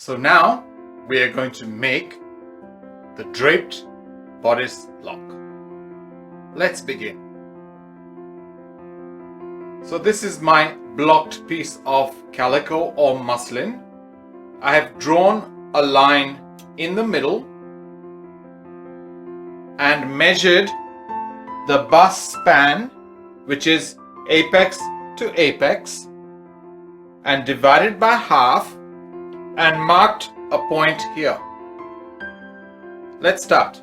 So now we are going to make the draped bodice lock. Let's begin. So this is my blocked piece of calico or muslin. I have drawn a line in the middle and measured the bust span, which is apex to apex, and divided by half and marked a point here. Let's start.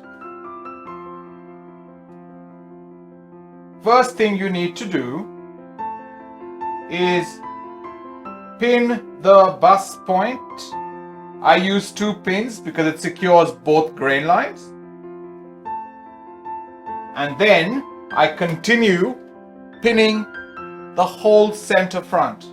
First thing you need to do is pin the bust point. I use 2 pins because it secures both grain lines. And then I continue pinning the whole center front.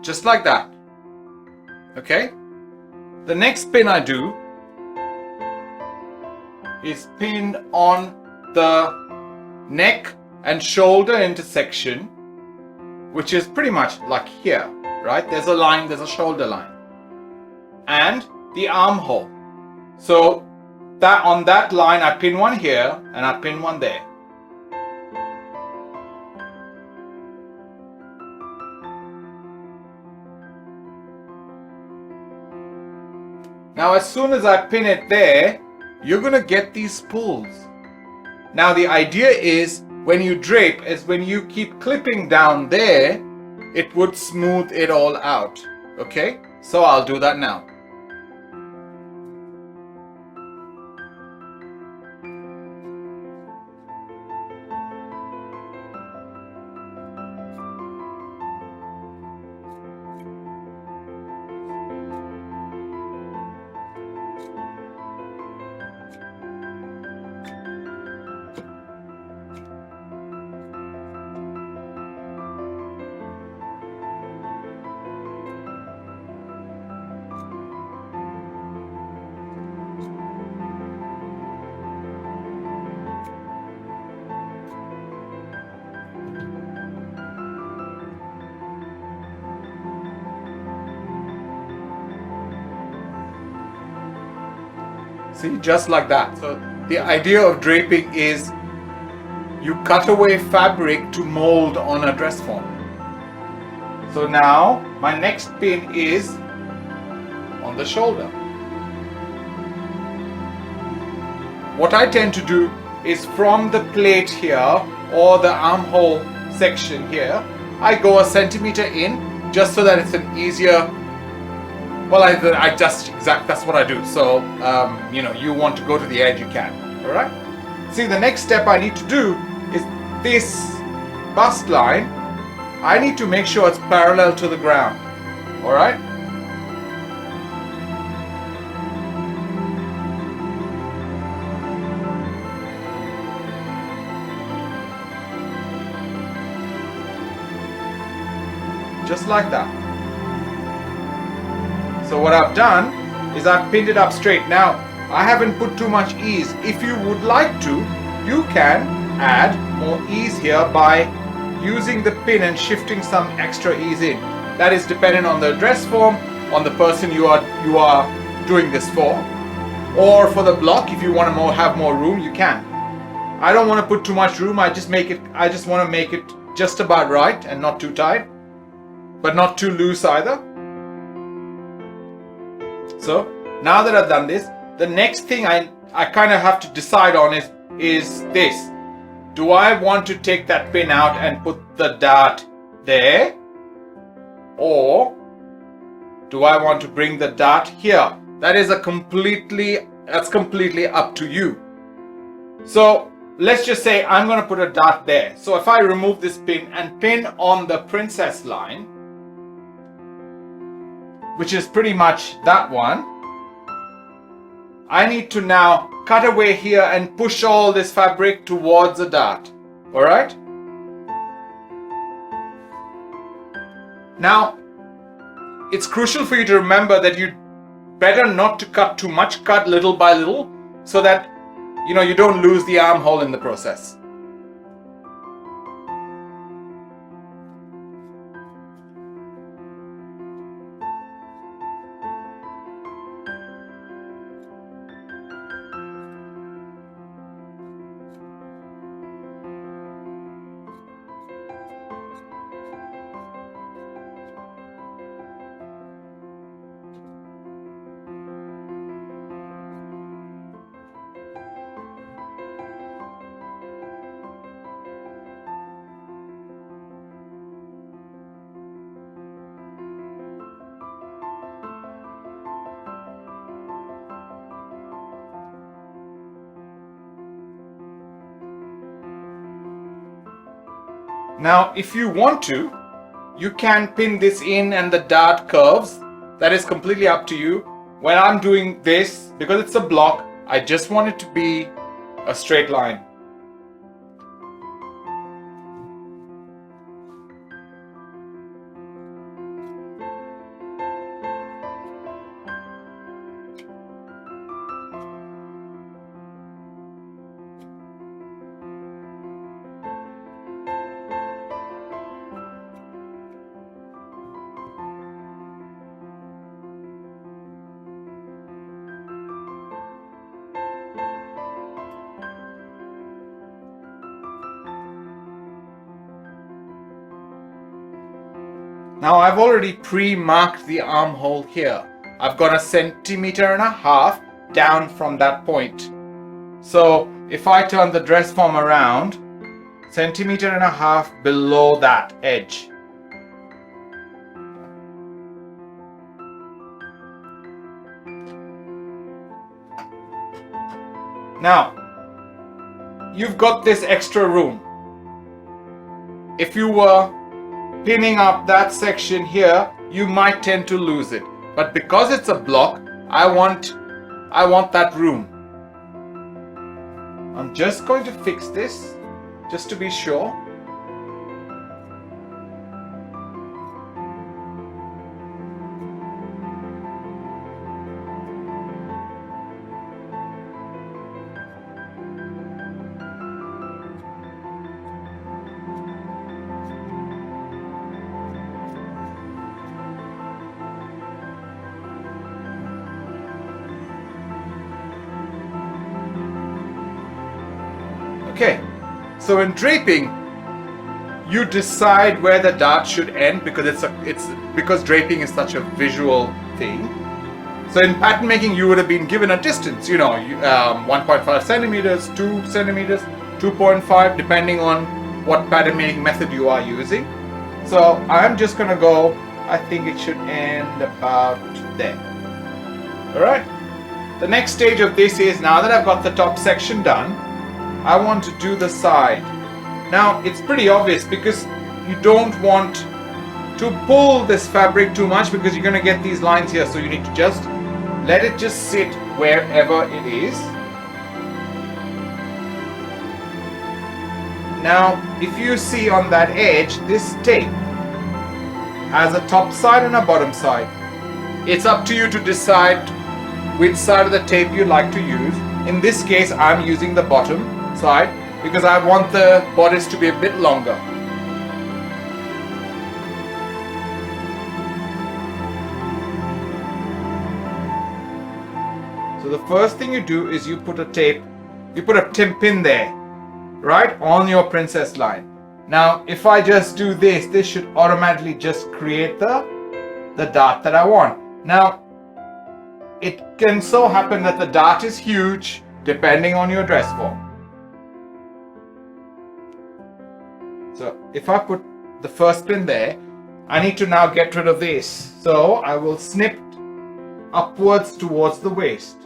Just like that. Okay? The next pin I do is pin on the neck and shoulder intersection, which is pretty much like here, right? There's a line, there's a shoulder line. And the armhole. So that on that line I pin one here and I pin one there. Now as soon as I pin it there, you're going to get these spools. Now the idea is when you drape is when you keep clipping down there, it would smooth it all out. Okay? So I'll do that now. See, just like that. So the idea of draping is you cut away fabric to mold on a dress form. So now my next pin is on the shoulder. What I tend to do is from the plate here or the armhole section here, I go a centimeter in just so that it's an easier. Well, that's what I do. So, you want to go to the edge, you can. All right. See, the next step I need to do is this bust line. I need to make sure it's parallel to the ground. All right. Just like that. So what I've done is I've pinned it up straight. Now I haven't put too much ease. If you would like to, you can add more ease here by using the pin and shifting some extra ease in. That is dependent on the dress form, on the person you are doing this for, or for the block. If you want to have more room, you can. I don't want to put too much room. I just want to make it just about right and not too tight, but not too loose either. So now that I've done this, the next thing I kind of have to decide on is this. Do I want to take that pin out and put the dart there? Or Do I want to bring the dart here? That's completely up to you. So let's just say I'm going to put a dart there. So if I remove this pin and pin on the princess line, which is pretty much that one, I need to now cut away here and push all this fabric towards the dart. Alright? Now, it's crucial for you to remember that you better not to cut too much, cut little by little, so that you don't lose the armhole in the process. Now, if you want to, you can pin this in and the dart curves. That is completely up to you. When I'm doing this, because it's a block, I just want it to be a straight line. Now I've already pre-marked the armhole here. I've got 1.5 centimeters down from that point. So if I turn the dress form around, 1.5 centimeters below that edge. Now, you've got this extra room. If you were pinning up that section here, you might tend to lose it. But because it's a block, I want that room. I'm just going to fix this, just to be sure. Okay, so in draping, you decide where the dart should end because because draping is such a visual thing. So in pattern making, you would have been given a distance, 1.5 centimeters, 2 centimeters, 2.5, depending on what pattern making method you are using. So I'm just gonna go, I think it should end about there. All right. The next stage of this is, now that I've got the top section done, I want to do the side. Now it's pretty obvious because you don't want to pull this fabric too much because you're going to get these lines here, so you need to just let it just sit wherever it is. Now if you see on that edge, this tape has a top side and a bottom side. It's up to you to decide which side of the tape you like to use. In this case, I'm using the bottom side because I want the bodice to be a bit longer. So the first thing you do is you put a pin there, right on your princess line. Now if I just do this, this should automatically just create the dart that I want. Now it can so happen that the dart is huge depending on your dress form. So if I put the first pin there, I need to now get rid of this. So I will snip upwards towards the waist.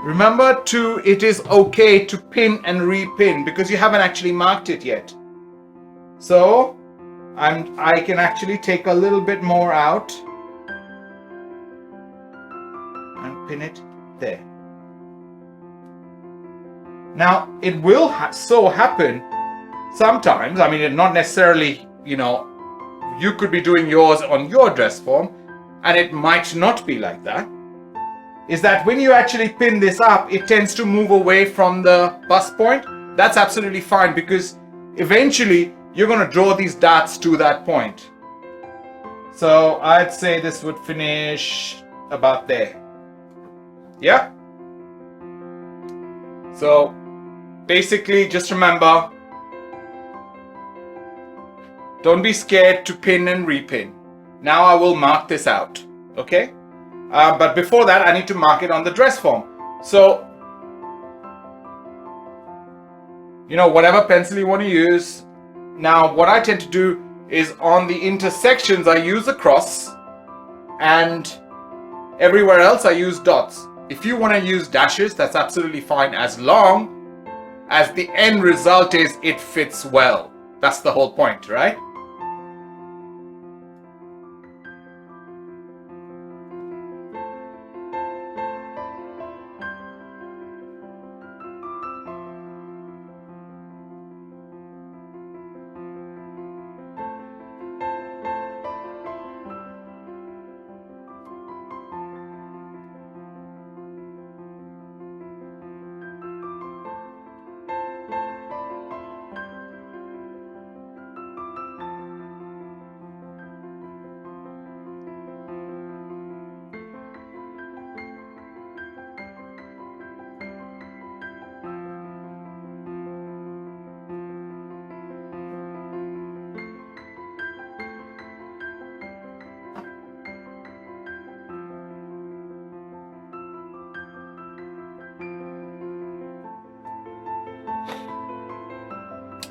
Remember too, it is okay to pin and repin because you haven't actually marked it yet. So I can actually take a little bit more out and pin it there. Now it will so happen sometimes, I mean not necessarily, you could be doing yours on your dress form and it might not be like that, is that when you actually pin this up, it tends to move away from the bust point. That's absolutely fine because eventually you're going to draw these darts to that point. So I'd say this would finish about there. Yeah? So basically just remember, don't be scared to pin and repin. Now I will mark this out, okay? But before that, I need to mark it on the dress form. So, whatever pencil you want to use. Now, what I tend to do is on the intersections, I use a cross, and everywhere else, I use dots. If you want to use dashes, that's absolutely fine, as long as the end result is it fits well. That's the whole point, right?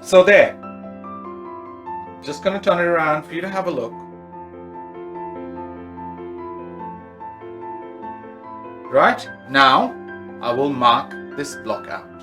So there, just going to turn it around for you to have a look. Right, now I will mark this block out.